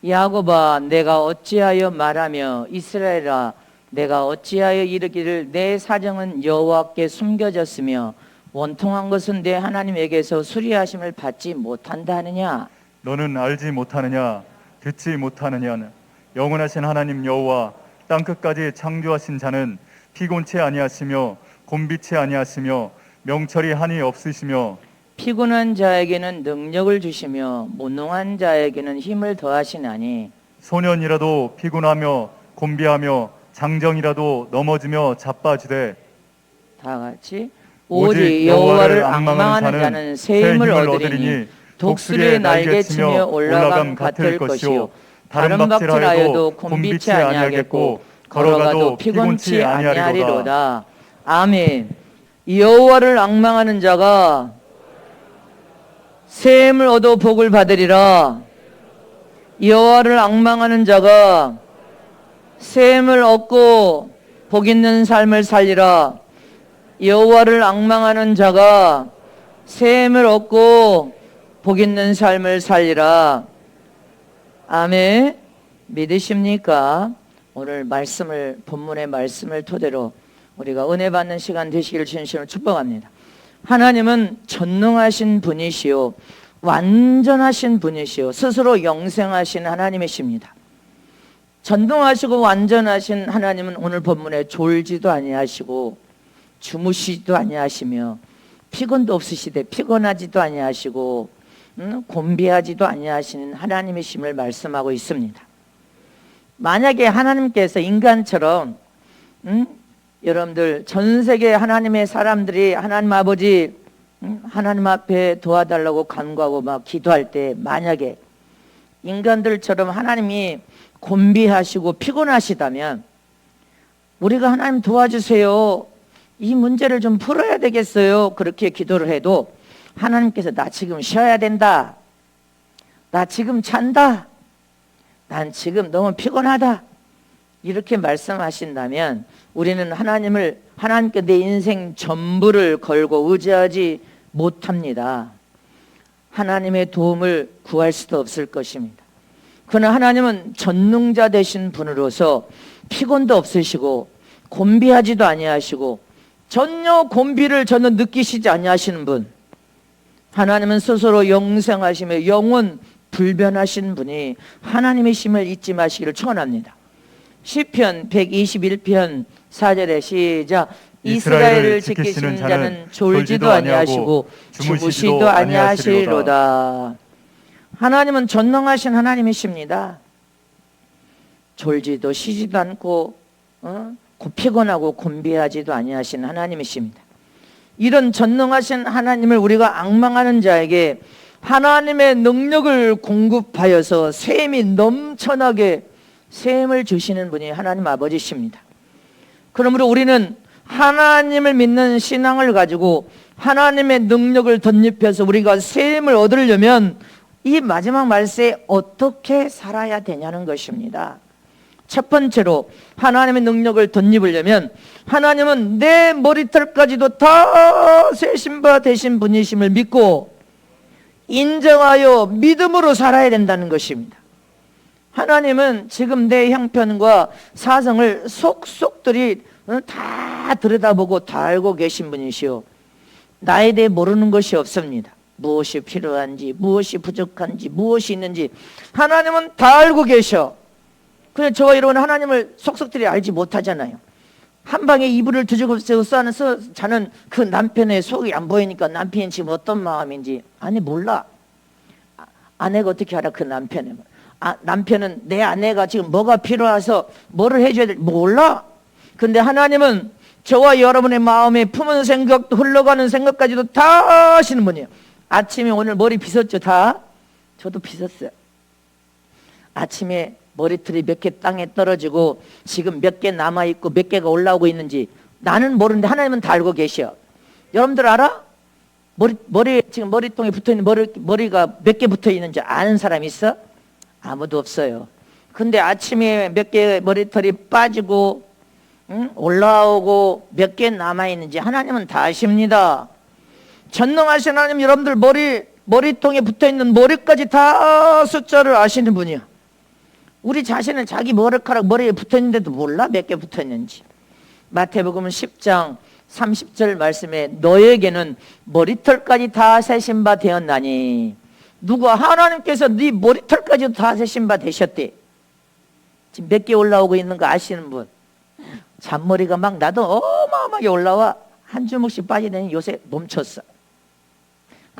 야곱아 내가 어찌하여 말하며 이스라엘아 내가 어찌하여 이르기를 내 사정은 여호와께 숨겨졌으며 원통한 것은 내 하나님에게서 수리하심을 받지 못한다 하느냐. 너는 알지 못하느냐 듣지 못하느냐 영원하신 하나님 여호와 땅끝까지 창조하신 자는 피곤치 아니하시며 곤비치 아니하시며 명철이 한이 없으시며 피곤한 자에게는 능력을 주시며 무능한 자에게는 힘을 더하시나니 소년이라도 피곤하며 곤비하며 장정이라도 넘어지며 자빠지되 다 같이 오직 여호와를 앙망하는 자는 새 힘을 얻으리니 독수리의 날개치며 올라감 같을 것이요 다른 박질하여도 곤비치 아니하겠고 걸어가도 피곤치 아니하리로다. 아멘. 여호와를 앙망하는 자가 새 힘을 얻어 복을 받으리라. 여호와를 앙망하는 자가 새 힘을 얻고 복 있는 삶을 살리라. 여호와를 앙망하는 자가 새 힘을 얻고 복 있는 삶을 살리라. 아멘. 믿으십니까? 오늘 말씀을 본문의 말씀을 토대로 우리가 은혜 받는 시간 되시기를 진심으로 축복합니다. 하나님은 전능하신 분이시요 완전하신 분이시요 스스로 영생하신 하나님이십니다. 전능하시고 완전하신 하나님은 오늘 본문에 졸지도 아니하시고 주무시지도 아니하시며 피곤도 없으시되 피곤하지도 아니하시고 곤비하지도 아니하시는 하나님이심을 말씀하고 있습니다. 만약에 하나님께서 인간처럼 여러분들 전 세계 하나님의 사람들이 하나님 아버지 하나님 앞에 도와달라고 간구하고 막 기도할 때 만약에 인간들처럼 하나님이 곤비하시고 피곤하시다면 우리가 하나님 도와주세요, 이 문제를 좀 풀어야 되겠어요, 그렇게 기도를 해도 하나님께서 나 지금 쉬어야 된다, 나 지금 잔다, 난 지금 너무 피곤하다 이렇게 말씀하신다면 우리는 하나님께 내 인생 전부를 걸고 의지하지 못합니다. 하나님의 도움을 구할 수도 없을 것입니다. 그러나 하나님은 전능자 되신 분으로서 피곤도 없으시고 곤비하지도 아니하시고 전혀 곤비를 저는 느끼시지 아니하시는 분, 하나님은 스스로 영생하시며 영원 불변하신 분이 하나님이심을 잊지 마시기를 축원합니다. 시편 121편 4절에 시작. 이스라엘을 지키시는 자는 졸지도 아니하시고 주무시도 아니하시리로다. 하나님은 전능하신 하나님이십니다. 졸지도 쉬지도 않고 피곤하고 곤비하지도 아니하신 하나님이십니다. 이런 전능하신 하나님을 우리가 앙망하는 자에게 하나님의 능력을 공급하여서 새 힘이 넘쳐나게 새 힘을 주시는 분이 하나님 아버지십니다. 그러므로 우리는 하나님을 믿는 신앙을 가지고 하나님의 능력을 덧입혀서 우리가 새 힘을 얻으려면 이 마지막 말세에 어떻게 살아야 되냐는 것입니다. 첫 번째로 하나님의 능력을 덧입으려면 하나님은 내 머리털까지도 다 세신 바 되신 분이심을 믿고 인정하여 믿음으로 살아야 된다는 것입니다. 하나님은 지금 내 형편과 사정을 속속들이 다 들여다보고 다 알고 계신 분이시오. 나에 대해 모르는 것이 없습니다. 무엇이 필요한지, 무엇이 부족한지, 무엇이 있는지 하나님은 다 알고 계셔. 그냥 저와 여러분 하나님을 속속들이 알지 못하잖아요. 한 방에 이불을 뒤집어 쓰는 자는 그 남편의 속이 안 보이니까 남편이 지금 어떤 마음인지 아니 몰라. 아내가 어떻게 알아 그 남편의 마음. 남편은 내 아내가 지금 뭐가 필요해서 뭐를 해줘야 될지 몰라. 근데 하나님은 저와 여러분의 마음에 품은 생각도 흘러가는 생각까지도 다 아시는 분이에요. 아침에 오늘 머리 빗었죠 다? 저도 빗었어요. 아침에 머리털이 몇 개 땅에 떨어지고 지금 몇 개 남아있고 몇 개가 올라오고 있는지 나는 모르는데 하나님은 다 알고 계셔. 여러분들 알아? 지금 머리통에 붙어있는 머리가 몇 개 붙어있는지 아는 사람 있어? 아무도 없어요. 근데 아침에 몇 개 머리털이 빠지고 올라오고 몇 개 남아있는지 하나님은 다 아십니다. 전능하신 하나님, 여러분들 머리통에 붙어있는 머리까지 다 숫자를 아시는 분이야. 우리 자신은 자기 머리카락 머리에 붙어있는데도 몰라 몇 개 붙어있는지. 마태복음 10장 30절 말씀에 너에게는 머리털까지 다 세신 바 되었나니, 누가 하나님께서 네 머리털까지도 다 세신 바 되셨대. 지금 몇 개 올라오고 있는 거 아시는 분? 잔머리가 막 나도 어마어마하게 올라와. 한 주먹씩 빠지더니 요새 멈췄어.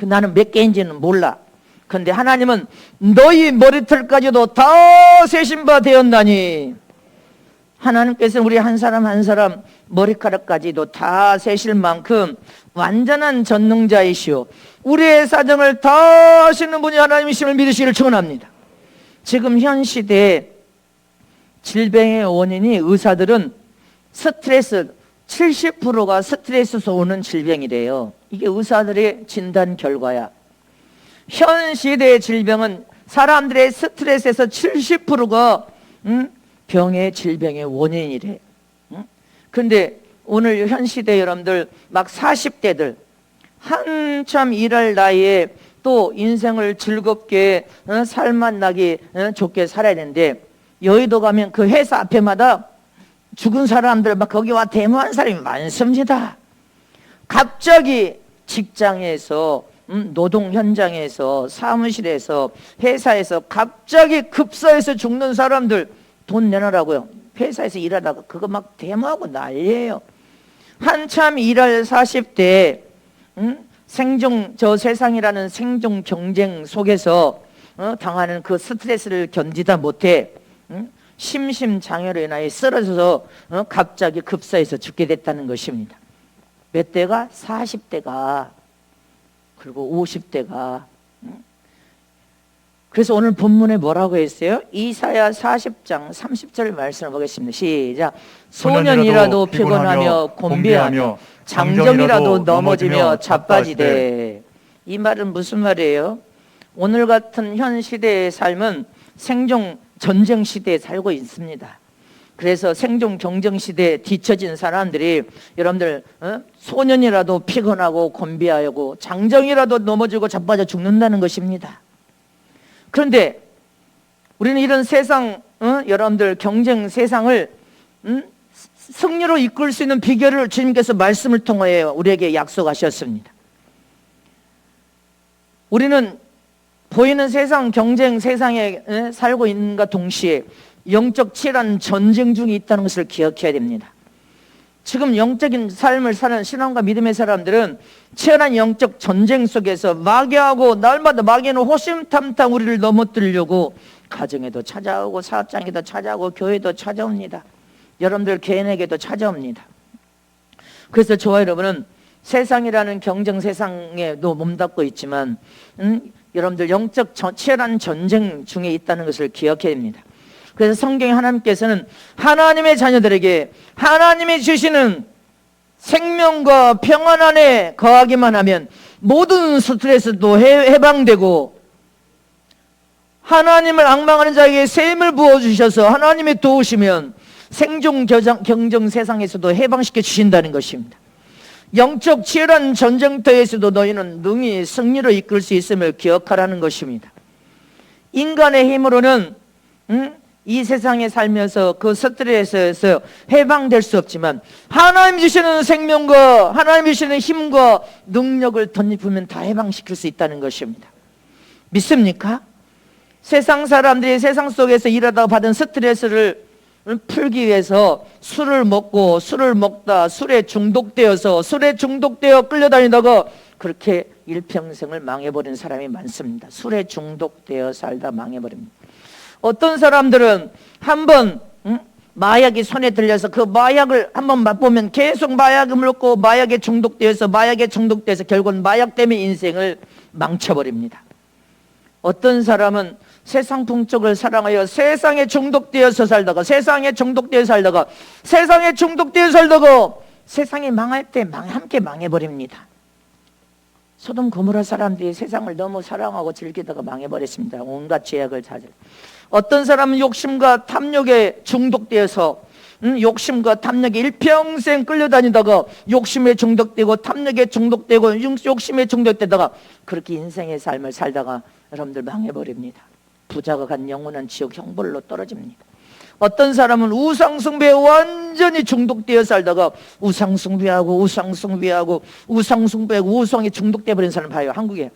나는 몇 개인지는 몰라. 그런데 하나님은 너희 머리털까지도 다 세신 바 되었나니, 하나님께서는 우리 한 사람 한 사람 머리카락까지도 다 세실 만큼 완전한 전능자이시오, 우리의 사정을 다 아시는 분이 하나님이심을 믿으시기를 축원합니다. 지금 현 시대에 질병의 원인이 의사들은 스트레스, 70%가 스트레스에서 오는 질병이래요. 이게 의사들의 진단 결과야. 현 시대의 질병은 사람들의 스트레스에서 70%가 병의 질병의 원인이래. 그런데 오늘 현 시대 여러분들 막 40대들 한참 일할 나이에 또 인생을 즐겁게 살맛나게 좋게 살아야 되는데, 여의도 가면 그 회사 앞에마다 죽은 사람들 막 거기 와 데모한 사람이 많습니다. 갑자기 직장에서 노동 현장에서 사무실에서 회사에서 갑자기 급사해서 죽는 사람들 돈 내놔라고요. 회사에서 일하다가 그거 막 데모하고 난리예요. 한참 일할 40대에 저 세상이라는 생존 경쟁 속에서 당하는 그 스트레스를 견디다 못해 심심장애로 인하여 쓰러져서 갑자기 급사해서 죽게 됐다는 것입니다. 몇 대가? 40대가, 그리고 50대가. 그래서 오늘 본문에 뭐라고 했어요? 이사야 40장 30절 말씀을 보겠습니다. 시작. 소년이라도 피곤하며 곤비하며 장정이라도 넘어지며 자빠지되. 이 말은 무슨 말이에요? 오늘 같은 현 시대의 삶은 생존 전쟁 시대에 살고 있습니다. 그래서 생존 경쟁 시대에 뒤처진 사람들이 여러분들 소년이라도 피곤하고 곤비하고 장정이라도 넘어지고 자빠져 죽는다는 것입니다. 그런데 우리는 이런 세상, 여러분들 경쟁 세상을 승리로 이끌 수 있는 비결을 주님께서 말씀을 통하여 우리에게 약속하셨습니다. 우리는 보이는 세상, 경쟁 세상에 살고 있는가 동시에 영적 치열한 전쟁 중에 있다는 것을 기억해야 됩니다. 지금 영적인 삶을 사는 신앙과 믿음의 사람들은 치열한 영적 전쟁 속에서 마귀하고 날마다 마귀는 호심탐탐 우리를 넘어뜨리려고 가정에도 찾아오고 사업장에도 찾아오고 교회도 찾아옵니다. 여러분들 개인에게도 찾아옵니다. 그래서 저와 여러분은 세상이라는 경쟁 세상에도 몸담고 있지만 여러분들 영적 치열한 전쟁 중에 있다는 것을 기억해야 됩니다. 그래서 성경에 하나님께서는 하나님의 자녀들에게 하나님이 주시는 생명과 평안 안에 거하기만 하면 모든 스트레스도 해방되고, 하나님을 앙망하는 자에게 새 힘을 부어주셔서 하나님이 도우시면 생존 경쟁 세상에서도 해방시켜 주신다는 것입니다. 영적 치열한 전쟁터에서도 너희는 능히 승리로 이끌 수 있음을 기억하라는 것입니다. 인간의 힘으로는 이 세상에 살면서 그 스트레스에서 해방될 수 없지만 하나님 주시는 생명과 하나님 주시는 힘과 능력을 덧입으면 다 해방시킬 수 있다는 것입니다. 믿습니까? 세상 사람들이 세상 속에서 일하다가 받은 스트레스를 풀기 위해서 술을 먹고 술을 먹다 술에 중독되어 끌려다니다가 그렇게 일평생을 망해버린 사람이 많습니다. 술에 중독되어 살다 망해버립니다. 어떤 사람들은 한번 마약이 손에 들려서 그 마약을 한번 맛보면 계속 마약을 먹고 마약에 중독되어서 결국은 마약 때문에 인생을 망쳐버립니다. 어떤 사람은 세상 풍족을 사랑하여 세상에 중독되어서 살다가 세상이 망할 때 함께 망해버립니다. 소돔 고모라 사람들이 세상을 너무 사랑하고 즐기다가 망해버렸습니다. 온갖 죄악을 찾아. 어떤 사람은 욕심과 탐욕에 중독되어서 욕심과 탐욕에 일평생 끌려다니다가 욕심에 중독되고 탐욕에 중독되고 욕심에 중독되다가 그렇게 인생의 삶을 살다가 여러분들 망해버립니다. 부자가 간 영혼은 지옥 형벌로 떨어집니다. 어떤 사람은 우상숭배에 완전히 중독되어 살다가 우상숭배하고 우상에 중독돼 버린 사람 봐요. 한국에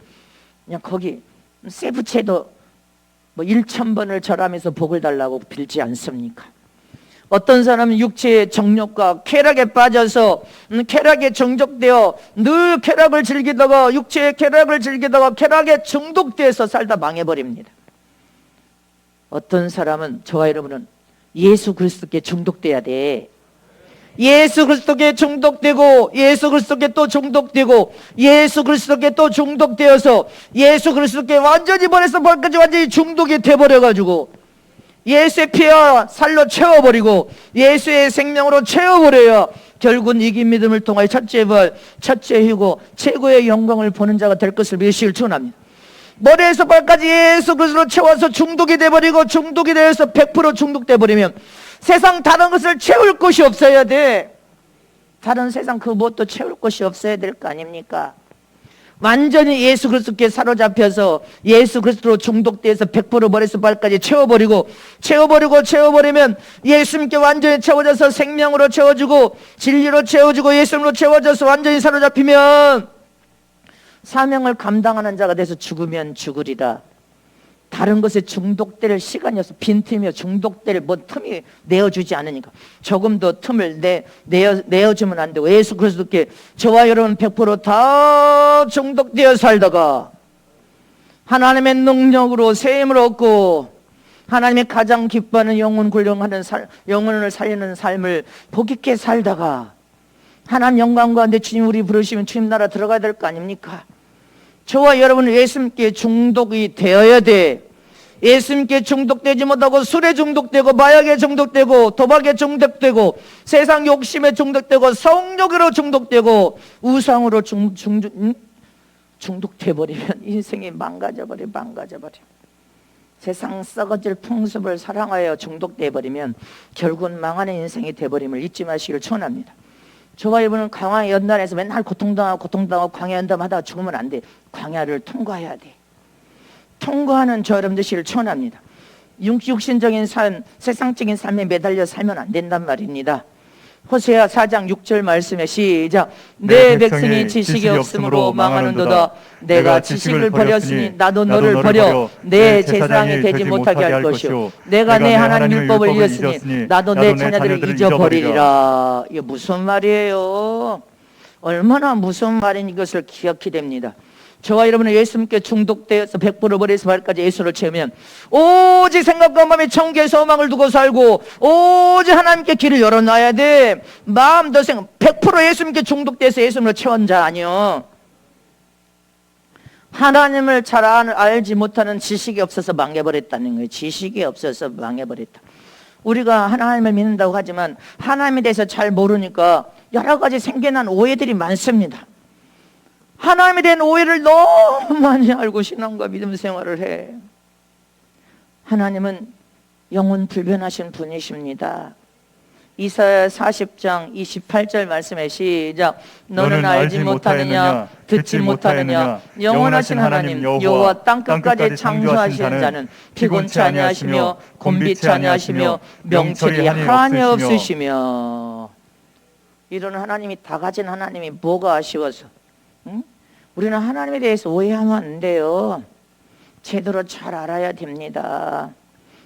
그냥 거기 세부채도 뭐 1,000번을 절하면서 복을 달라고 빌지 않습니까? 어떤 사람은 육체의 정욕과 쾌락에 빠져서 쾌락에 정적되어 늘 쾌락을 즐기다가 육체의 쾌락을 즐기다가 쾌락에 중독돼서 살다 망해버립니다. 어떤 사람은, 저와 여러분은 예수 그리스도께 중독돼야 돼. 예수 그리스도께 중독되고 예수 그리스도께 또 중독되고 예수 그리스도께 또 중독되어서 예수 그리스도께 완전히 머리에서 발까지 완전히 중독이 돼버려가지고 예수의 피와 살로 채워버리고 예수의 생명으로 채워버려야 결국은 이기 믿음을 통하여 첫째 벌, 첫째 휴고, 최고의 영광을 보는 자가 될 것을 믿으시길 축원합니다. 머리에서 발까지 예수 그리스도로 채워서 중독이 돼버리고 중독이 되어서 100% 중독돼버리면 세상 다른 것을 채울 것이 없어야 돼. 다른 세상 그 무엇도 채울 것이 없어야 될 거 아닙니까? 완전히 예수 그리스도께 사로잡혀서 예수 그리스도로 중독돼서 100% 머리에서 발까지 채워버리면 예수님께 완전히 채워져서 생명으로 채워주고 진리로 채워주고 예수님으로 채워져서 완전히 사로잡히면 사명을 감당하는 자가 돼서 죽으면 죽으리라. 다른 것에 중독될 시간이 없어. 빈틈이요. 중독될 뭐 틈이 내어주지 않으니까 조금 더 틈을 내어주면 안 되고 예수 그리스도께 저와 여러분 100%다 중독되어 살다가 하나님의 능력으로 세임을 얻고 하나님이 가장 기뻐하는 영혼을 살리는 삶을 복 있게 살다가 하나님 영광 가운데 주님 우리 부르시면 주님 나라 들어가야 될 거 아닙니까? 저와 여러분은 예수님께 중독이 되어야 돼. 예수님께 중독되지 못하고 술에 중독되고 마약에 중독되고 도박에 중독되고 세상 욕심에 중독되고 성욕으로 중독되고 우상으로 중독돼버리면 인생이 망가져버려. 세상 썩어질 풍습을 사랑하여 중독돼버리면 결국은 망하는 인생이 돼버림을 잊지 마시기를 축원합니다. 저와 여러분은 광야 연단에서 맨날 고통당하고 광야 연단하다가 죽으면 안 돼. 광야를 통과해야 돼. 통과하는 저 여러분 되시기를 축원합니다. 육신적인 삶, 세상적인 삶에 매달려 살면 안 된단 말입니다. 호세아 4장 6절 말씀에 시작. 내 백성이 지식이 없으므로 망하는도다. 내가 지식을 버렸으니 나도 너를 버려 내 제사장이 되지 못하게 할 것이요 내가 내 하나님 율법을 잃었으니 나도 내 자녀들을 잊어버리리라. 이게 무슨 말이에요? 얼마나 무슨 말인 이것을 기억히 됩니다. 저와 여러분은 예수님께 중독되어서 100% 머리에서 발까지 예수를 채우면 오직 생각과 마음에 청기의 소망을 두고 살고 오직 하나님께 길을 열어놔야 돼. 마음도 생각 100% 예수님께 중독돼서 예수님을 채운 자 아니요. 하나님을 잘 알지 못하는 지식이 없어서 망해버렸다는 거예요. 지식이 없어서 망해버렸다. 우리가 하나님을 믿는다고 하지만 하나님에 대해서 잘 모르니까 여러 가지 생겨난 오해들이 많습니다. 하나님에 대한 오해를 너무 많이 알고 신앙과 믿음 생활을 해. 하나님은 영원 불변하신 분이십니다. 이사야 40장 28절 말씀에 시작. 너는 알지 못하느냐 듣지 못하느냐 영원하신 하나님 여호와 땅끝까지 창조하시는 자는 피곤치 아니하시며 곤비치 아니하시며 명철이 하나니 없으시며. 이런 하나님이 다 가진 하나님이 뭐가 아쉬워서 우리는 하나님에 대해서 오해하면 안 돼요. 제대로 잘 알아야 됩니다.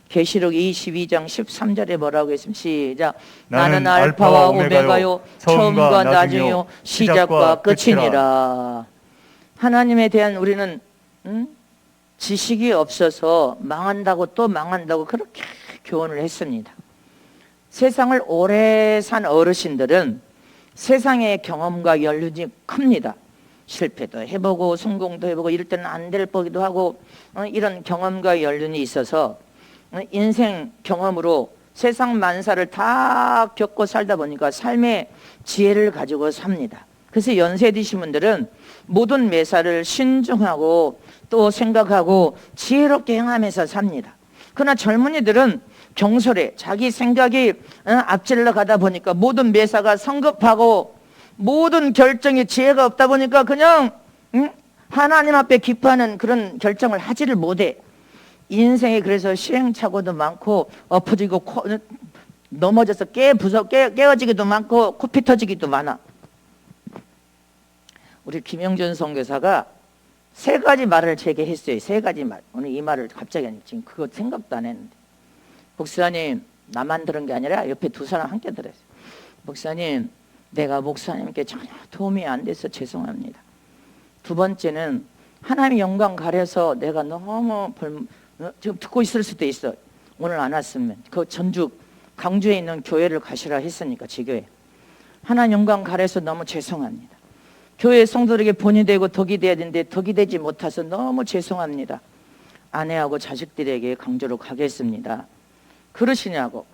계시록 22장 13절에 뭐라고 했습니까? 시작. 나는 알파와 오메가요 처음과 나중이요 시작과 끝이니라. 하나님에 대한 우리는 지식이 없어서 망한다고 또 망한다고 그렇게 교훈을 했습니다. 세상을 오래 산 어르신들은 세상의 경험과 연륜이 큽니다. 실패도 해보고 성공도 해보고 이럴 때는 안 될 뻔기도 하고 이런 경험과 연륜이 있어서 인생 경험으로 세상 만사를 다 겪고 살다 보니까 삶의 지혜를 가지고 삽니다. 그래서 연세 드신 분들은 모든 매사를 신중하고 또 생각하고 지혜롭게 행하면서 삽니다. 그러나 젊은이들은 경솔해 자기 생각이 앞질러 가다 보니까 모든 매사가 성급하고 모든 결정에 지혜가 없다 보니까 그냥 하나님 앞에 기뻐하는 그런 결정을 하지를 못해. 인생에 그래서 시행착오도 많고 엎어지고 넘어져서 깨어지기도 많고 코피 터지기도 많아. 우리 김영준 선교사가 세 가지 말을 제게 했어요. 세 가지 말. 오늘 이 말을 갑자기 지금 그거 생각도 안 했는데. 목사님, 나만 들은 게 아니라 옆에 두 사람 함께 들었어요. 목사님, 내가 목사님께 전혀 도움이 안 돼서 죄송합니다. 두 번째는 하나님 영광 가려서 내가 너무 지금 듣고 있을 수도 있어. 오늘 안 왔으면 그 전주 강주에 있는 교회를 가시라 했으니까 지교회. 하나님 영광 가려서 너무 죄송합니다. 교회 성도들에게 본이 되고 덕이 돼야 되는데 덕이 되지 못해서 너무 죄송합니다. 아내하고 자식들에게 강주로 가겠습니다. 그러시냐고.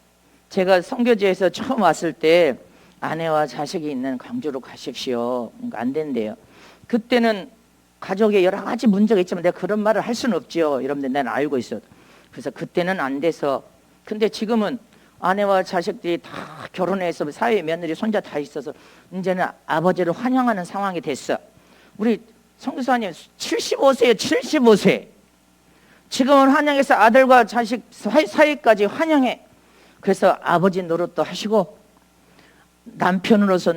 제가 선교지에서 처음 왔을 때 아내와 자식이 있는 강주로 가십시오. 그러니까 안 된대요. 그때는 가족에 여러 가지 문제가 있지만 내가 그런 말을 할 수는 없지요. 여러분들 나는 알고 있어도. 그래서 그때는 안 돼서. 근데 지금은 아내와 자식들이 다 결혼해서 사회 며느리 손자 다 있어서 이제는 아버지를 환영하는 상황이 됐어. 우리 선교사님 75세예요. 75세. 지금은 환영해서 아들과 자식 사이까지 환영해. 그래서 아버지 노릇도 하시고 남편으로서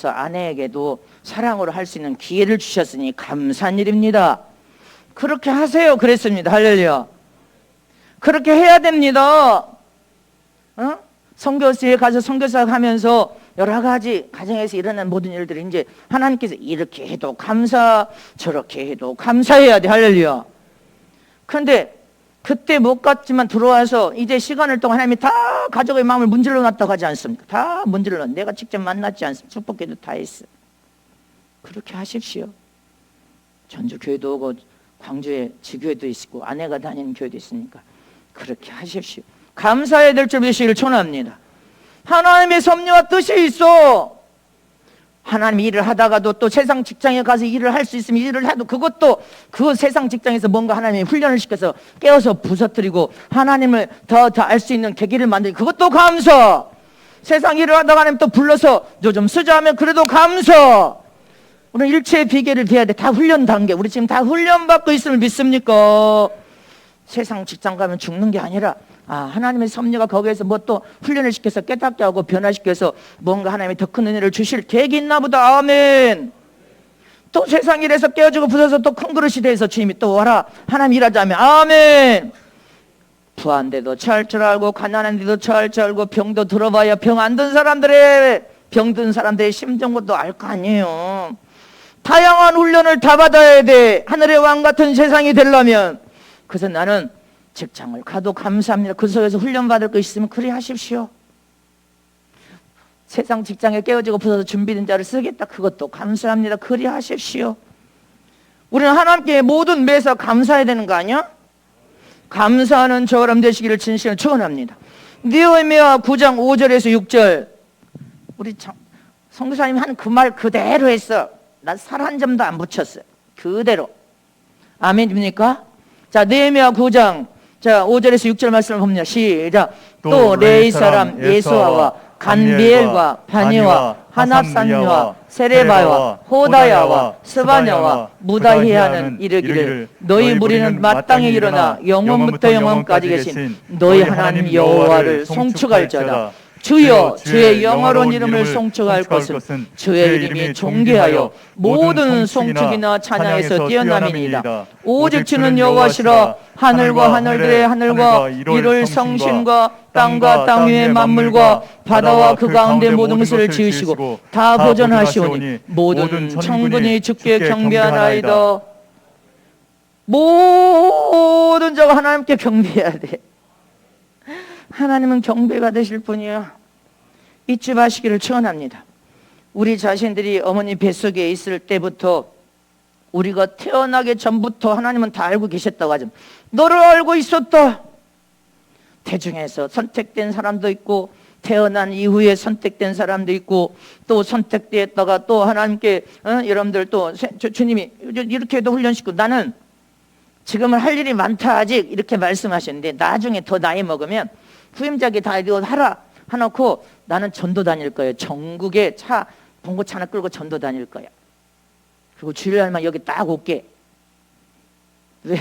아내에게도 사랑으로 할 수 있는 기회를 주셨으니 감사한 일입니다. 그렇게 하세요. 그랬습니다. 할렐루야. 그렇게 해야 됩니다. 선교사에 가서 선교사 하면서 여러 가지 가정에서 일어난 모든 일들이 이제 하나님께서 이렇게 해도 감사, 저렇게 해도 감사해야 돼. 할렐루야. 그런데 그때 못 갔지만 들어와서 이제 시간을 동안 하나님이 다 가족의 마음을 문질러 놨다고 하지 않습니까? 다 문질러. 내가 직접 만났지 않습니까? 축복기도 다 했어. 그렇게 하십시오. 전주 교회도 오고 광주에 지교회도 있고 아내가 다니는 교회도 있으니까 그렇게 하십시오. 감사해야 될 줄 믿으시기를 촉원합니다. 하나님의 섭리와 뜻이 있어. 하나님 일을 하다가도 또 세상 직장에 가서 일을 할 수 있으면 일을 해도 그것도 그 세상 직장에서 뭔가 하나님이 훈련을 시켜서 깨워서 부서뜨리고 하나님을 더 알 수 있는 계기를 만들고 그것도 감사. 세상 일을 하다가 하나님 또 불러서 좀 쓰자 하면 그래도 감사. 우리 일체의 비결을 배워야 돼. 다 훈련 단계. 우리 지금 다 훈련받고 있음을 믿습니까? 세상 직장 가면 죽는 게 아니라 하나님의 섭리가 거기에서 뭐 또 훈련을 시켜서 깨닫게 하고 변화시켜서 뭔가 하나님이 더 큰 은혜를 주실 계획이 있나 보다. 아멘. 또 세상 일에서 깨어지고 부서서 또 큰 그릇이 돼서 주님이 또 와라 하나님 일하자면 아멘. 부한데도 처할 줄 알고 가난한데도 처할 줄 알고 병도 들어봐야 병 안 든 병든 사람들의 심정도 알 거 아니에요. 다양한 훈련을 다 받아야 돼. 하늘의 왕 같은 세상이 되려면. 그래서 나는 직장을 가도 감사합니다. 그 속에서 훈련받을 거 있으면 그리 하십시오. 세상 직장에 깨어지고 부서서 준비된 자를 쓰겠다. 그것도 감사합니다. 그리 하십시오. 우리는 하나님께 모든 매사 감사해야 되는 거 아니야? 감사하는 저람 되시기를 진심으로 축원합니다. 느헤미야 9장 5절에서 6절 우리 선교사님 한 그 말 그대로 했어. 난 살 한 점도 안 붙였어요. 그대로. 아멘입니까? 자, 느헤미야 9장 5절에서 6절 말씀을 봅니다. 시작. 또 레위 사람 예수아와 간미엘과 바니와 하납산유와 세레바와 호다야와 스바냐와 무다히야는 이르기를 너희 무리는 마땅히 일어나 영원부터 영원까지 계신 너희 하나님 여호와를 송축할지어다. 주여 주의 영화로운 이름을 송축할 것은 주의 이름이 존귀하여 모든 송축이나 찬양에서 뛰어남이니이다. 오직 주는 여호와시라. 하늘과 하늘들의 하늘과 이를 성신과 땅과 땅 위의 만물과 바다와 그 가운데 모든 것을 지으시고 다 보존하시오니 모든 천군이 주께 경배하나이다. 모든 자가 하나님께 경배해야 돼. 하나님은 경배가 되실 분이야. 잊지 마시기를 축원합니다. 우리 자신들이 어머니 뱃속에 있을 때부터 우리가 태어나기 전부터 하나님은 다 알고 계셨다고 하죠. 너를 알고 있었다. 대중에서 선택된 사람도 있고 태어난 이후에 선택된 사람도 있고 또 선택되었다가 또 하나님께 여러분들 또 주님이 이렇게 해도 훈련시키고 나는 지금은 할 일이 많다 아직 이렇게 말씀하셨는데 나중에 더 나이 먹으면 후임자에게 다 이거 하라 해놓고 나는 전도 다닐 거예요. 전국에 봉고차 하나 끌고 전도 다닐 거야. 그리고 주일날만 여기 딱 올게. 왜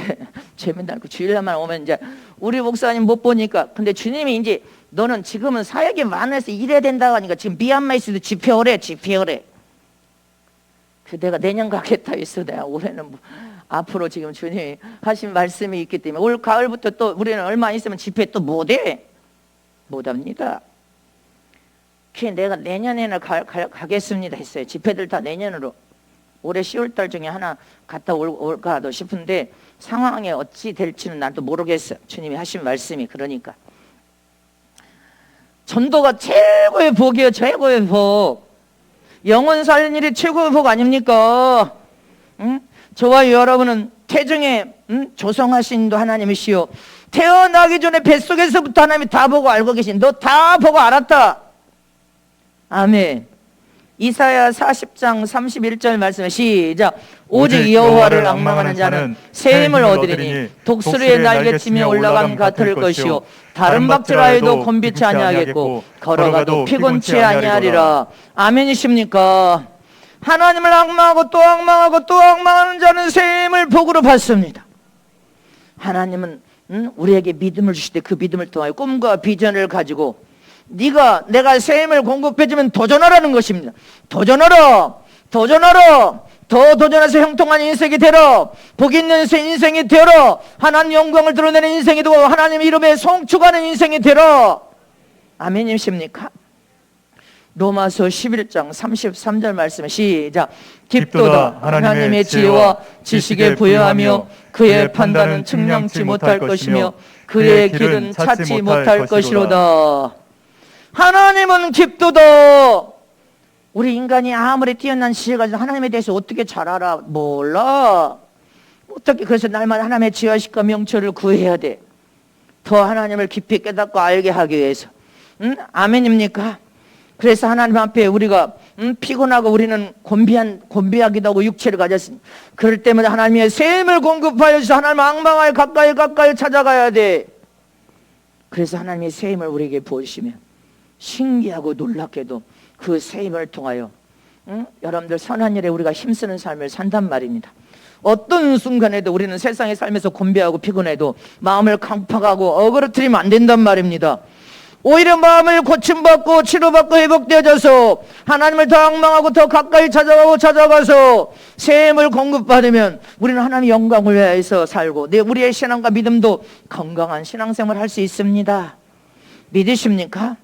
재미날 거 주일날만 오면 이제 우리 목사님 못 보니까 근데 주님이 이제 너는 지금은 사역이 많아서 일해야 된다고 하니까 지금 미얀마 있어도 집회 오래 그 내가 내년 가겠다 했어. 내가 올해는 뭐 앞으로 지금 주님이 하신 말씀이 있기 때문에 올 가을부터 또 우리는 얼마 있으면 집회 또 못합니다. 그래서 내가 내년에는 가겠습니다 했어요. 집회들 다 내년으로 올해 10월달 중에 하나 갔다 올까도 싶은데 상황이 어찌 될지는 나도 모르겠어. 주님이 하신 말씀이 그러니까 전도가 최고의 복이에요. 최고의 복. 영혼 살리는 일이 최고의 복 아닙니까? 응? 저와 여러분은 태중에 조성하신 도 하나님이시오. 태어나기 전에 뱃속에서부터 하나님이 다 보고 알고 계신 너 다 보고 알았다. 아멘. 이사야 40장 31절 말씀 시작. 오직 여호와를 앙망하는 자는 새 힘을 얻으리니 독수리의 날개치며 올라간 같을 것이요 다른 박질하여도 곤비치 아니하겠고 걸어가도 피곤치 아니하리라. 아멘이십니까? 하나님을 앙망하고 또 앙망하고 또 앙망하는 자는 새 힘을 복으로 받습니다. 하나님은 우리에게 믿음을 주실 때 그 믿음을 통하여 꿈과 비전을 가지고 내가 새 힘을 공급해주면 도전하라는 것입니다. 도전하라. 더 도전해서 형통한 인생이 되라. 복 있는 인생이 되라. 하나님 영광을 드러내는 인생이 되고 하나님 이름에 송축하는 인생이 되라. 아멘이십니까? 로마서 11장 33절 말씀 시작. 깊도다 하나님의 지혜와 지식에 부여하며 그의 판단은 측량치 못할 것이며 그의 길은 찾지 못할 것이로다. 하나님은 깊도다. 우리 인간이 아무리 뛰어난 지혜가 있어도 하나님에 대해서 어떻게 잘 알아? 몰라. 어떻게 그래서 날마다 하나님의 지혜와 명철을 구해야 돼. 더 하나님을 깊이 깨닫고 알게 하기 위해서. 아멘입니까? 그래서 하나님 앞에 우리가 피곤하고 우리는 곤비하기도 하고 육체를 가졌습니다. 그럴 때마다 하나님의 새 힘을 공급하여 주셔서 하나님 앙망하여 가까이 찾아가야 돼. 그래서 하나님의 새 힘을 우리에게 부으시면 신기하고 놀랍게도 그 새 힘을 통하여 여러분들 선한 일에 우리가 힘쓰는 삶을 산단 말입니다. 어떤 순간에도 우리는 세상의 삶에서 곤비하고 피곤해도 마음을 강팍하고 어그러뜨리면 안 된단 말입니다. 오히려 마음을 고침받고 치료받고 회복되어져서 하나님을 더 앙망하고 더 가까이 찾아가서 새 힘을 공급받으면 우리는 하나님의 영광을 위해서 살고 우리의 신앙과 믿음도 건강한 신앙생활을 할 수 있습니다. 믿으십니까?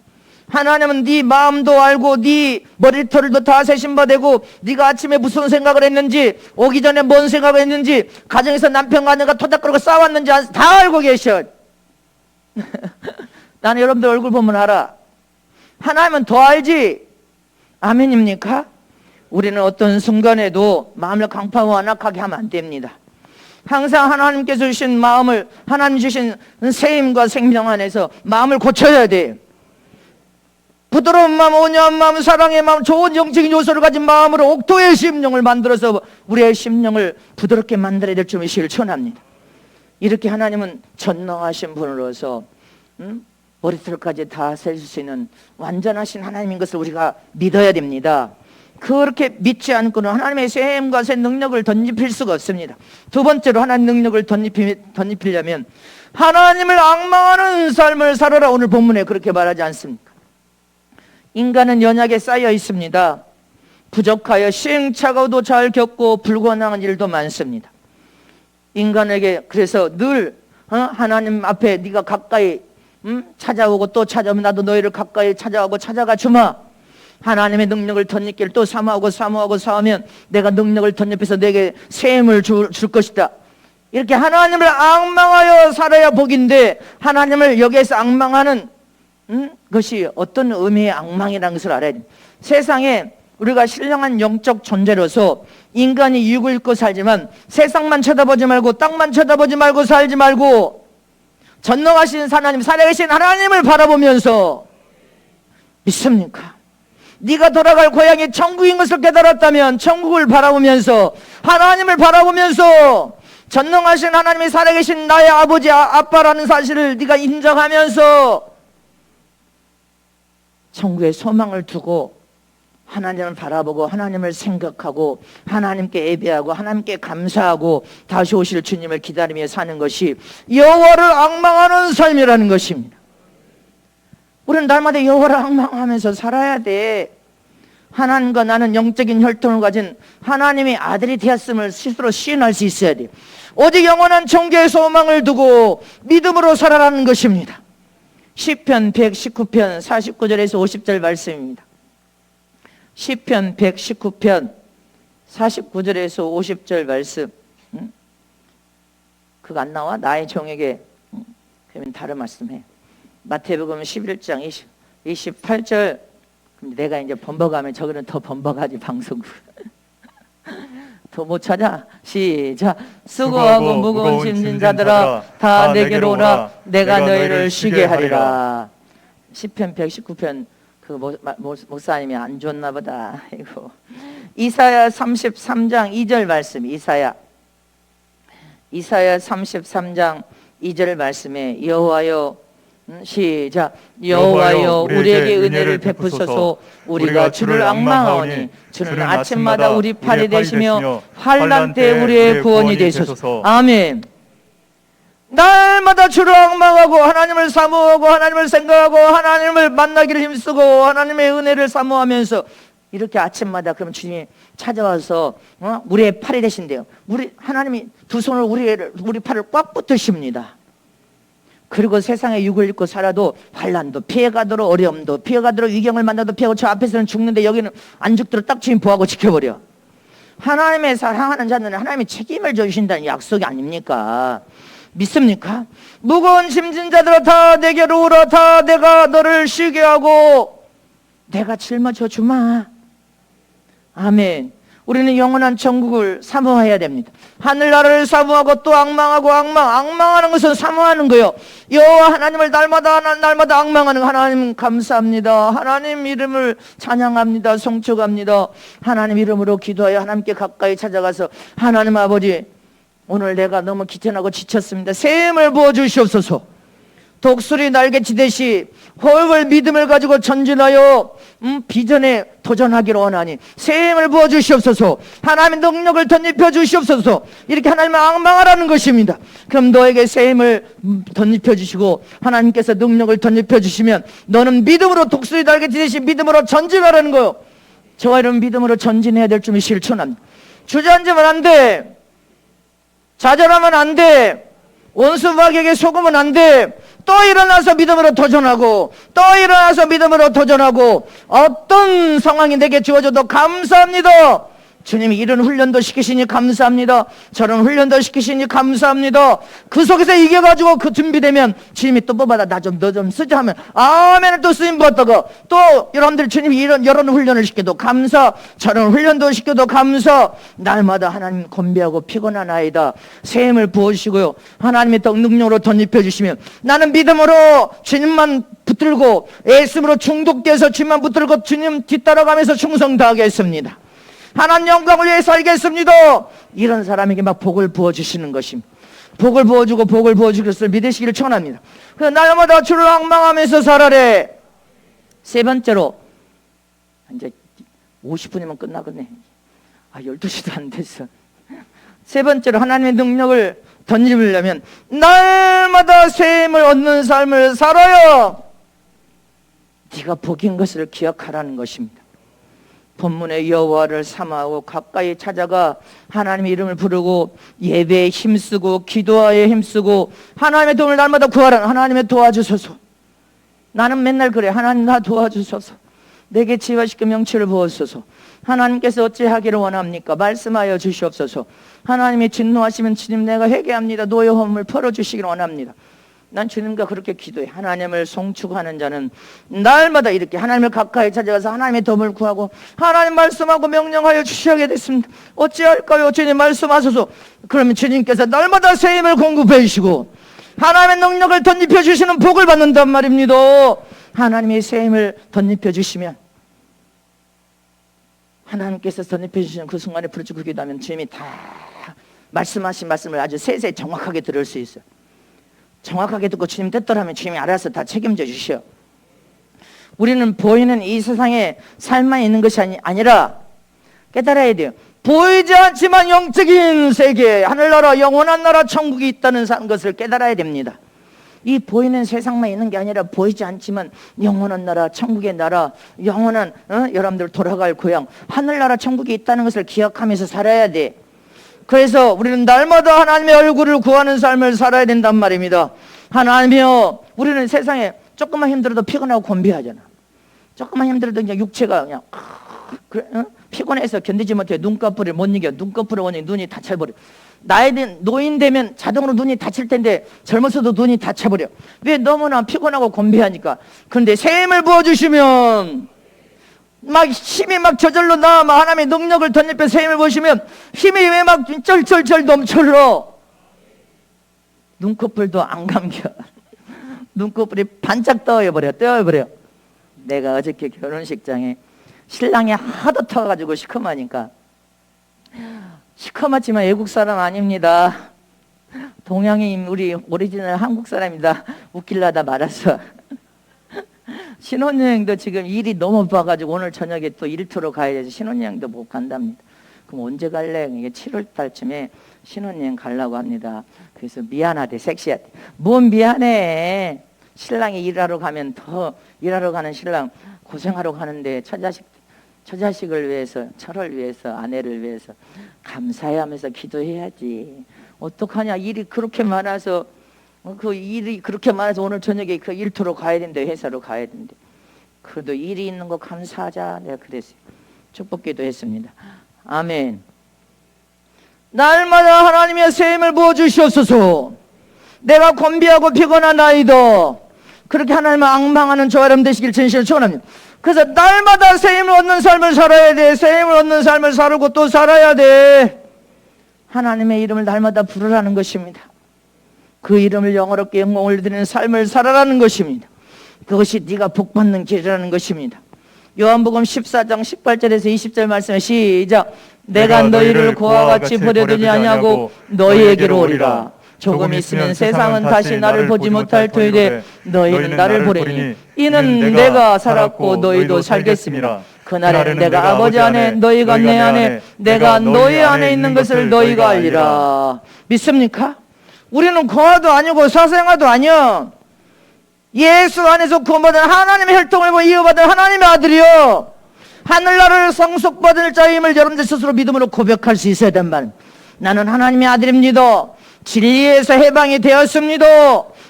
하나님은 네 마음도 알고 네 머리털도 다 세심받고 네가 아침에 무슨 생각을 했는지 오기 전에 뭔 생각을 했는지 가정에서 남편과 아내가 토닥거리고 싸웠는지 다 알고 계셔. 나는 여러분들 얼굴 보면 알아. 하나님은 더 알지. 아멘입니까? 우리는 어떤 순간에도 마음을 강팍하고 완악하게 하면 안 됩니다. 항상 하나님께서 주신 마음을 하나님 주신 새 힘과 생명 안에서 마음을 고쳐야 돼요. 부드러운 마음, 온유한 마음, 사랑의 마음, 좋은 영적인 요소를 가진 마음으로 옥토의 심령을 만들어서 우리의 심령을 부드럽게 만들어야 될 줄 실천합니다. 이렇게 하나님은 전능하신 분으로서 머리털까지 다 셀 수 있는 완전하신 하나님인 것을 우리가 믿어야 됩니다. 그렇게 믿지 않고는 하나님의 새 힘과 새 능력을 덧입힐 수가 없습니다. 두 번째로 하나님 능력을 덧입히려면 하나님을 앙망하는 삶을 살아라. 오늘 본문에 그렇게 말하지 않습니까? 인간은 연약에 쌓여 있습니다. 부족하여 시행착오도 잘 겪고 불건강한 일도 많습니다. 인간에게 그래서 늘 하나님 앞에 네가 가까이 찾아오고 또 찾아오면 나도 너희를 가까이 찾아오고 찾아가 주마. 하나님의 능력을 덧입기를 또 사모하면 내가 능력을 덧입혀서 내게 새 힘을 줄 것이다. 이렇게 하나님을 앙망하여 살아야 복인데 하나님을 여기에서 앙망하는 것이 어떤 의미의 앙망이라는 것을 알아야 됩니다. 세상에 우리가 신령한 영적 존재로서 인간이 육을 입고 살지만 세상만 쳐다보지 말고 땅만 쳐다보지 말고 살지 말고 전능하신 하나님, 살아계신 하나님을 바라보면서 믿습니까? 네가 돌아갈 고향이 천국인 것을 깨달았다면 천국을 바라보면서 하나님을 바라보면서 전능하신 하나님이 살아계신 나의 아버지, 아빠라는 사실을 네가 인정하면서 천국에 소망을 두고 하나님을 바라보고 하나님을 생각하고 하나님께 예배하고 하나님께 감사하고 다시 오실 주님을 기다리며 사는 것이 여호와를 앙망하는 삶이라는 것입니다. 우리는 날마다 여호와를 앙망하면서 살아야 돼. 하나님과 나는 영적인 혈통을 가진 하나님의 아들이 되었음을 스스로 시인할 수 있어야 돼. 오직 영원한 천국의 소망을 두고 믿음으로 살아라는 것입니다. 시편 119편 49절에서 50절 말씀입니다. 시편 119편 49절에서 50절 말씀. 그거 안 나와? 나의 종에게. 그러면 다른 말씀해. 마태복음 11장 28절. 내가 이제 번복하면 저거는 더 번복하지 방송국. 더 못 찾아. 시작. 수고하고 무거운 짐진 자들아 다 내게로 오라. 내가 너희를 쉬게 하리라. 시편 119편 그 목사님이 안 좋나 보다. 이거 이사야 33장 2절 말씀. 이사야 33장 2절 말씀에 여호와여 시작. 여호와여 우리에게 은혜를 베푸소서. 우리가 주를 앙망하오니 주는 아침마다 우리 팔이 되시며 환난 때 우리의 구원이 되소서. 아멘. 날마다 주를 앙망하고 하나님을 사모하고 하나님을 생각하고 하나님을 만나기를 힘쓰고 하나님의 은혜를 사모하면서 이렇게 아침마다 그럼 주님이 찾아와서 우리의 팔이 되신대요. 하나님이 두 손을 우리 팔을 꽉 붙으십니다. 그리고 세상에 육을 입고 살아도 환난도 피해가도록 어려움도 피해가도록 위경을 만나도 피하고 저 앞에서는 죽는데 여기는 안 죽도록 딱 주님 보호하고 지켜버려. 하나님의 사랑하는 자는 하나님이 책임을 져주신다는 약속이 아닙니까? 믿습니까? 무거운 짐진 자들아 다 내게로 오라. 다 내가 너를 쉬게 하고 내가 짊어져 주마. 아멘. 우리는 영원한 천국을 사모해야 됩니다. 하늘나라를 사모하고 또 앙망하는 것은 사모하는 거예요. 여호와 하나님을 날마다 앙망하는 하나님 감사합니다. 하나님 이름을 찬양합니다. 송축합니다. 하나님 이름으로 기도하여 하나님께 가까이 찾아가서 하나님 아버지 오늘 내가 너무 귀찮고 지쳤습니다. 새 힘을 부어주시옵소서. 독수리 날개 치듯이 호흡을 믿음을 가지고 전진하여 비전에 도전하기를 원하니 새 힘을 부어주시옵소서. 하나님의 능력을 덧입혀 주시옵소서. 이렇게 하나님을 앙망하라는 것입니다. 그럼 너에게 새 힘을 덧입혀 주시고 하나님께서 능력을 덧입혀 주시면 너는 믿음으로 독수리 날개 치듯이 믿음으로 전진하라는 거예요. 저와 여러분 믿음으로 전진해야 될 줄을 실천합니다. 주저앉으면 안 돼. 좌절하면 안 돼. 원수마귀에게 속으면 안 돼. 또 일어나서 믿음으로 도전하고 또 일어나서 믿음으로 도전하고 어떤 상황이 내게 주어져도 감사합니다. 주님이 이런 훈련도 시키시니 감사합니다. 저런 훈련도 시키시니 감사합니다. 그 속에서 이겨가지고 그 준비되면 주님이 또 뽑아다 너 좀 쓰자 하면 아멘을 또 쓰임 받다가 또 여러분들 주님이 이런 훈련을 시켜도 감사, 저런 훈련도 시켜도 감사. 날마다 하나님 건배하고 피곤한 아이다 새 힘을 부어주시고요 하나님의 능력으로 덧입혀 주시면 나는 믿음으로 주님만 붙들고 예수님으로 중독돼서 주님만 붙들고 주님 뒤따라가면서 충성 다하겠습니다. 하나님 영광을 위해 살겠습니다. 이런 사람에게 막 복을 부어주시는 것입니다. 복을 부어주고 복을 부어주는 것을 믿으시기를 축원합니다. 그래서 날마다 주를 앙망하면서 살아래. 세 번째로 이제 50분이면 끝나겠네. 12시도 안 됐어. 세 번째로 하나님의 능력을 덧입으려면 날마다 새 힘을 얻는 삶을 살아요. 네가 복인 것을 기억하라는 것입니다. 본문의 여호와를 사모하고 가까이 찾아가 하나님의 이름을 부르고 예배에 힘쓰고 기도하에 힘쓰고 하나님의 도움을 날마다 구하라. 하나님의 도와주소서. 나는 맨날 그래. 하나님 나 도와주소서. 내게 지혜와 명철을 부어주소서. 하나님께서 어찌하기를 원합니까? 말씀하여 주시옵소서. 하나님이 진노하시면 주님 내가 회개합니다. 노여 허물을 풀어주시기를 원합니다. 난 주님과 그렇게 기도해. 하나님을 송축하는 자는 날마다 이렇게 하나님을 가까이 찾아가서 하나님의 도움을 구하고 하나님 말씀하고 명령하여 주시게 됐습니다. 어찌할까요? 주님 말씀하소서. 그러면 주님께서 날마다 새 힘을 공급해 주시고 하나님의 능력을 덧입혀 주시는 복을 받는단 말입니다. 하나님의 새 힘을 덧입혀 주시면 하나님께서 덧입혀 주시는 그 순간에 부르짖고 기도하면 주님이 다 말씀하신 말씀을 아주 세세히 정확하게 들을 수 있어요. 정확하게 듣고 주님 뜻대로 하면 주님이 알아서 다 책임져 주셔. 우리는 보이는 이 세상에 삶만 있는 것이 아니라 깨달아야 돼요. 보이지 않지만 영적인 세계, 하늘나라, 영원한 나라, 천국이 있다는 것을 깨달아야 됩니다. 이 보이는 세상만 있는 게 아니라 보이지 않지만 영원한 나라, 천국의 나라, 영원한 여러분들 돌아갈 고향, 하늘나라, 천국이 있다는 것을 기억하면서 살아야 돼. 그래서 우리는 날마다 하나님의 얼굴을 구하는 삶을 살아야 된단 말입니다. 하나님이여, 우리는 세상에 조금만 힘들어도 피곤하고 곤비하잖아. 조금만 힘들어도 그냥 육체가 그냥 피곤해서 견디지 못해 눈꺼풀을 못 이겨. 눈꺼풀을 못 이겨. 눈이 다쳐버려. 나이 든 노인 되면 자동으로 눈이 다칠 텐데 젊어서도 눈이 다쳐버려. 왜? 너무나 피곤하고 곤비하니까. 그런데 새 힘을 부어주시면 막 힘이 막 저절로 나, 막 하나님의 능력을 덧입혀 새 힘을 부으시면 힘이 왜 막 쩔쩔쩔 넘쳐흘러. 눈꺼풀도 안 감겨. 눈꺼풀이 반짝 떠버려. 내가 어저께 결혼식장에 신랑이 하도 터가지고 시커머니까, 시커멓지만 외국 사람 아닙니다. 동양인, 우리 오리지널 한국 사람입니다. 웃길라다 말았어. 신혼여행도 지금 일이 너무 바빠가지고 오늘 저녁에 또 일터로 가야 돼서 신혼여행도 못 간답니다. 그럼 언제 갈래? 이게 7월 달쯤에 신혼여행 가려고 합니다. 그래서 미안하대, 섹시하대. 뭔 미안해. 신랑이 일하러 가면 더, 일하러 가는 신랑 고생하러 가는데 처자식을 위해서, 철을 위해서, 아내를 위해서 감사해 하면서 기도해야지. 어떡하냐. 일이 그렇게 많아서, 그 일이 그렇게 많아서 오늘 저녁에 그 일터로 가야 된대. 회사로 가야 된대. 그래도 일이 있는 거 감사하자. 내가 그랬어요. 축복기도 했습니다. 아멘. 날마다 하나님의 새 힘을 부어주시옵소서. 내가 곤비하고 피곤한 나이도 그렇게 하나님을 앙망하는 저와 여러분 되시길 진심으로 축원합니다. 그래서 날마다 새 힘을 얻는 삶을 살아야 돼. 새 힘을 얻는 삶을 살고 또 살아야 돼. 하나님의 이름을 날마다 부르라는 것입니다. 그 이름을 영어롭게 영광을 드리는 삶을 살아라는 것입니다. 그것이 네가 복받는 길이라는 것입니다. 요한복음 14장 18절에서 20절 말씀에 시작. 내가 너희를 고와 같이 버려두지 아니하고 너희에게로 오리라. 조금 있으면 세상은 다시 나를 보지 못할 터이되 너희는 나를 보리니 이는 내가 살았고 너희도 살겠습니다. 그날에는 내가 아버지 안에 너희가 내 안에 내가 너희 안에 있는 것을 너희가 알리라. 믿습니까? 우리는 고아도 아니고 사생아도 아니야. 예수 안에서 구원받은 하나님의 혈통을 보고 이어받은 하나님의 아들이요, 하늘나라를 상속받을 자임을 여러분들 스스로 믿음으로 고백할 수 있어야 된다. 나는 하나님의 아들입니다. 진리에서 해방이 되었습니다.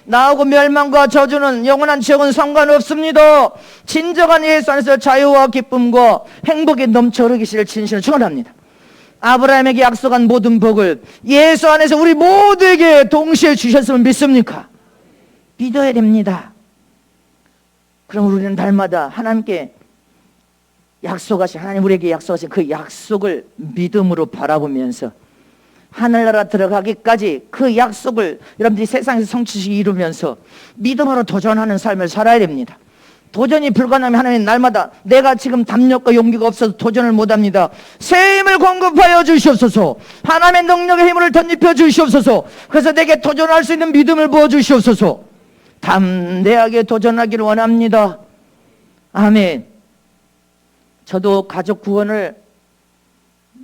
나하고 멸망과 저주는 영원한 지옥은 상관없습니다. 진정한 예수 안에서 자유와 기쁨과 행복이 넘쳐 흐르기를 진실로 축원합니다. 아브라함에게 약속한 모든 복을 예수 안에서 우리 모두에게 동시에 주셨음을 믿습니까? 믿어야 됩니다. 그럼 우리는 날마다 하나님께 약속하신, 하나님 우리에게 약속하신 그 약속을 믿음으로 바라보면서 하늘나라 들어가기까지 그 약속을 여러분들이 세상에서 성취시 이루면서 믿음으로 도전하는 삶을 살아야 됩니다. 도전이 불가능하면 하나님 날마다 내가 지금 담력과 용기가 없어서 도전을 못합니다. 새 힘을 공급하여 주시옵소서. 하나님의 능력의 힘을 덧입혀 주시옵소서. 그래서 내게 도전할 수 있는 믿음을 부어주시옵소서. 담대하게 도전하기를 원합니다. 아멘. 저도 가족 구원을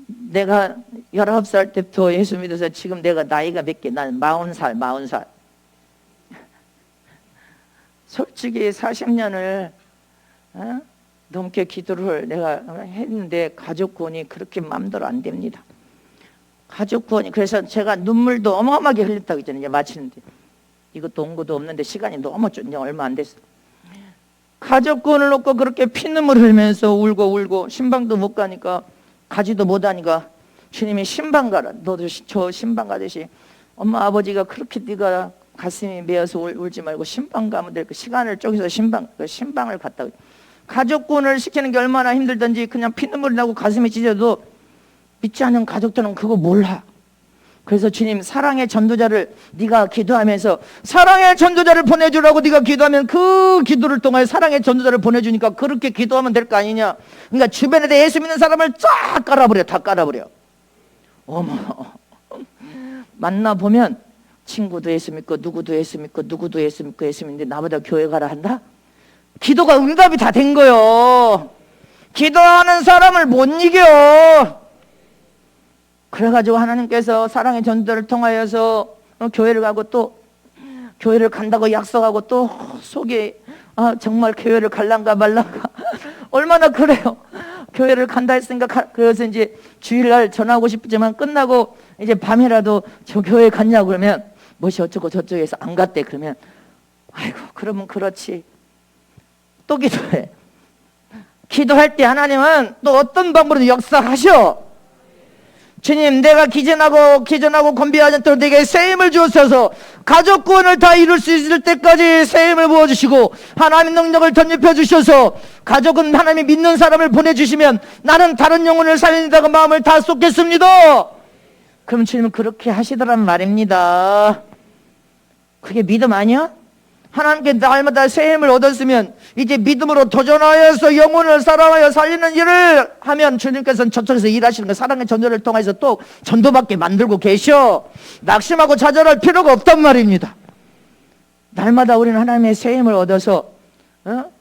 내가 19살 때부터 예수 믿어서 지금 내가 나이가 몇 개? 난 40살. 솔직히 40년을 넘게 기도를 내가 했는데 가족 구원이 그렇게 마음대로 안 됩니다. 가족 구원이, 그래서 제가 눈물도 어마어마하게 흘렸다고 했잖아요. 이제 마치는데 이것도 온 것도 없는데 시간이 너무 이제 얼마 안 됐어. 가족 구원을 놓고 그렇게 피눈물 흘리면서 울고 신방도 못 가니까, 가지도 못하니까 주님이 신방 가라. 너도 저 신방 가듯이 엄마 아버지가 그렇게 네가 가슴이 메어서 울지 말고 신방 가면 될 거, 시간을 쪼개서 신방을 갔다고. 가족 구원을 시키는 게 얼마나 힘들든지 그냥 피눈물이 나고 가슴이 찢어도 믿지 않는 가족들은 그거 몰라. 그래서 주님, 사랑의 전도자를 네가 기도하면서 사랑의 전도자를 보내주라고 네가 기도하면 그 기도를 통해 사랑의 전도자를 보내주니까 그렇게 기도하면 될 거 아니냐. 그러니까 주변에 예수 믿는 사람을 쫙 깔아버려. 다 깔아버려. 어머, 만나보면 친구도 예수 믿고 누구도 예수 믿고 누구도 예수 믿고 예수 믿는데 나보다 교회 가라 한다? 기도가 응답이 다 된 거요. 기도하는 사람을 못 이겨. 그래가지고 하나님께서 사랑의 전도를 통하여서 교회를 가고 또 교회를 간다고 약속하고 또 속에 정말 교회를 갈란가 말란가 얼마나 그래요. 교회를 간다 했으니까 그래서 이제 주일날 전화하고 싶지만 끝나고 이제 밤이라도 저 교회 갔냐고 그러면 뭐시 어쩌고 저쪽에서 안 갔대. 그러면 아이고 그러면 그렇지. 또 기도해. 기도할 때 하나님은 또 어떤 방법으로 역사하셔. 주님, 내가 기전하고 건비하지 않도록 내게 새 힘을 주옵소서. 가족 구원을 다 이룰 수 있을 때까지 새 힘을 부어주시고 하나님의 능력을 덧입혀 주셔서 가족은 하나님이 믿는 사람을 보내주시면 나는 다른 영혼을 살린다고 마음을 다 쏟겠습니다. 그럼 주님은 그렇게 하시더란 말입니다. 그게 믿음 아니야? 하나님께 날마다 새 힘을 얻었으면 이제 믿음으로 도전하여서 영혼을 사랑하여 살리는 일을 하면 주님께서는 저쪽에서 일하시는 거 사랑의 전도를 통해서 또 전도받게 만들고 계셔. 낙심하고 좌절할 필요가 없단 말입니다. 날마다 우리는 하나님의 새 힘을 얻어서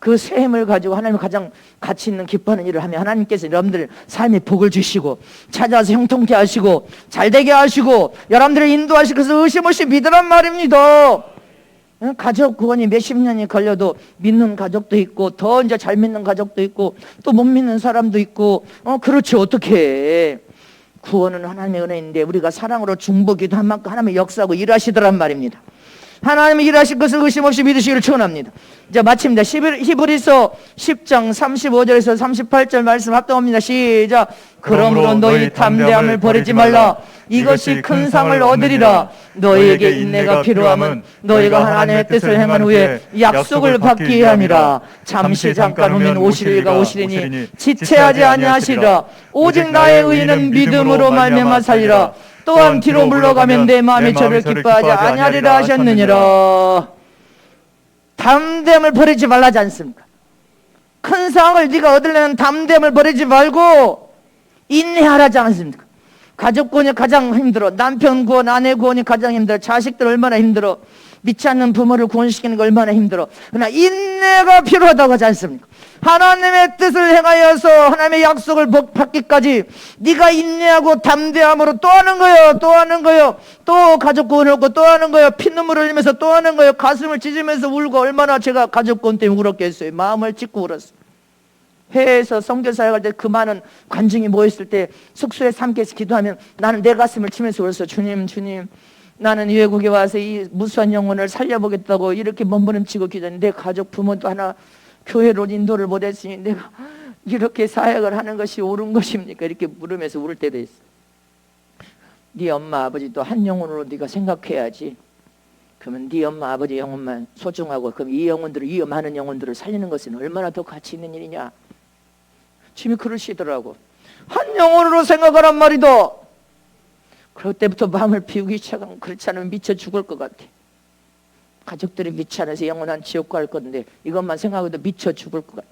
그 새 힘을 가지고 하나님이 가장 가치 있는 기뻐하는 일을 하면 하나님께서 여러분들 삶에 복을 주시고 찾아와서 형통케 하시고 잘되게 하시고 여러분들을 인도하시고 그래서 의심 없이 믿으란 말입니다. 가족 구원이 몇십 년이 걸려도 믿는 가족도 있고 더 이제 잘 믿는 가족도 있고 또 못 믿는 사람도 있고 그렇지 어떻게 구원은 하나님의 은혜인데 우리가 사랑으로 중보기도 한 만큼 하나님의 역사하고 일하시더란 말입니다. 하나님이 일하실 것을 의심 없이 믿으시기를 축원합니다. 이제 마칩니다. 히브리서 10장 35절에서 38절 말씀 합동합니다. 시작. 그러므로 너희 담대함을 버리지 말라. 이것이 큰 상을 얻으리라. 너희에게 인내가 필요함은 너희가 하나님의 뜻을 행한 후에 약속을 받기 위함이라. 잠시 잠깐 오면 오시리가 오시리니 지체하지 아니하시리라. 오직 나의 의인은 믿음으로 말미암아 살리라. 또한 뒤로 물러가면 내 마음이 저를 기뻐하지 아니하리라 하셨느니라. 담대함을 버리지 말라지 않습니까? 큰 상을 네가 얻으려면 담대함을 버리지 말고 인내하라지 않습니까? 가족 구원이 가장 힘들어. 남편 구원, 아내 구원이 가장 힘들어. 자식들 얼마나 힘들어. 믿지 않는 부모를 구원시키는 거 얼마나 힘들어. 그러나 인내가 필요하다고 하지 않습니까? 하나님의 뜻을 행하여서 하나님의 약속을 받기까지 네가 인내하고 담대함으로 또 하는 거예요. 또 하는 거예요. 또 가족 구원을 얻고 또 하는 거예요. 피눈물을 흘리면서 또 하는 거예요. 가슴을 찢으면서 울고 얼마나 제가 가족 구원 때문에 울었겠어요. 마음을 찢고 울었어요. 회에서 선교사역 할 때 그 많은 관중이 모였을 때 숙소에 함께해서 기도하면 나는 내 가슴을 치면서 울었어. 주님 나는 외국에 와서 이 무수한 영혼을 살려보겠다고 이렇게 몸부림치고 기도했는데 내 가족 부모도 하나 교회로 인도를 못했으니 내가 이렇게 사역을 하는 것이 옳은 것입니까? 이렇게 물으면서 울을 때도 있어. 네 엄마 아버지도 한 영혼으로 네가 생각해야지. 그러면 네 엄마 아버지 영혼만 소중하고 그럼 이 영혼들을 이 많은 영혼들을 살리는 것은 얼마나 더 가치 있는 일이냐. 주님이 그러시더라고. 한 영혼으로 생각하란 말이다. 그럴 때부터 마음을 비우기 시작하면 그렇지 않으면 미쳐 죽을 것 같아. 가족들이 미치 않아서 영원한 지옥 갈 건데 이것만 생각해도 미쳐 죽을 것 같아.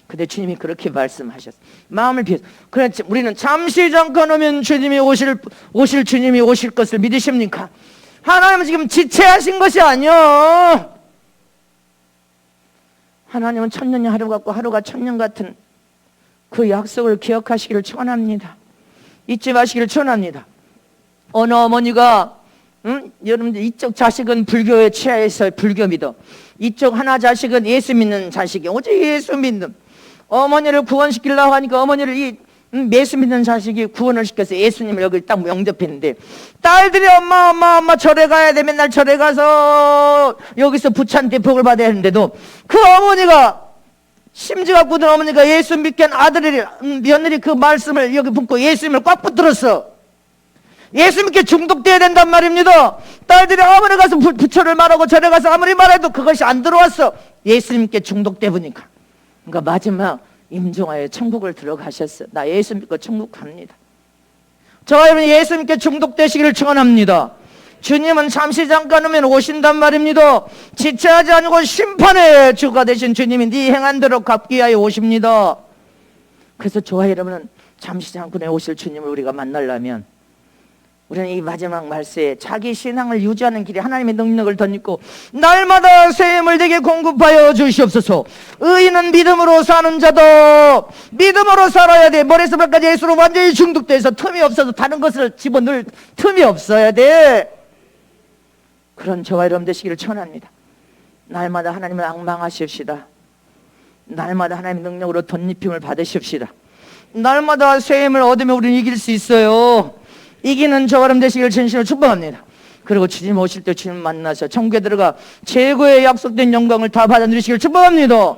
근데 주님이 그렇게 말씀하셨어. 마음을 비워서. 그렇지. 우리는 잠시 잠깐 오면 주님이 오실 주님이 오실 것을 믿으십니까? 하나님은 지금 지체하신 것이 아니요. 하나님은 천년이 하루 같고 하루가 천년 같은 그 약속을 기억하시기를 축원합니다. 잊지 마시기를 축원합니다. 어느 어머니가 여러분들 이쪽 자식은 불교에 취해서 불교 믿어. 이쪽 하나 자식은 예수 믿는 자식이 오직 예수 믿는 어머니를 구원시키려고 하니까 어머니를 예수 믿는 자식이 구원을 시켜서 예수님을 여기 딱 영접했는데 딸들이 엄마 절에 가야 돼. 맨날 절에 가서 여기서 부찬 대폭을 받아야 하는데도 그 어머니가 심지가 굳은 어머니가 예수 믿게 한 아들이 며느리 그 말씀을 여기 품고 예수님을 꽉 붙들었어. 예수 믿게 중독돼야 된단 말입니다. 딸들이 아무리 가서 부처를 말하고 절에 가서 아무리 말해도 그것이 안 들어왔어. 예수님께 중독돼 보니까. 그러니까 마지막 임종하여 천국을 들어가셨어. 나 예수 믿고 천국 갑니다. 저와 여러분 예수 믿게 중독되시기를 축원합니다. 주님은 잠시 잠깐 오면 오신단 말입니다. 지체하지 않고 심판의 주가 되신 주님이 네 행한 대로 갚기 위하여 오십니다. 그래서 저와 여러분은 잠시 잠깐에 오실 주님을 우리가 만나려면 우리는 이 마지막 말세에 자기 신앙을 유지하는 길에 하나님의 능력을 덧입고 날마다 새 힘을 내게 공급하여 주시옵소서. 의인은 믿음으로 사는 자도 믿음으로 살아야 돼. 머리에서 발까지 예수로 완전히 중독돼서 틈이 없어서 다른 것을 집어넣을 틈이 없어야 돼. 그런 저와 여러분 되시기를 축원합니다. 날마다 하나님을 앙망하십시다. 날마다 하나님의 능력으로 덧입힘을 받으십시다. 날마다 새 힘을 얻으면 우리는 이길 수 있어요. 이기는 저와 여러분 되시기를 진심으로 축복합니다. 그리고 주님 오실 때 주님 만나서 천국에 들어가 최고의 약속된 영광을 다 받아 누리시기를 축복합니다.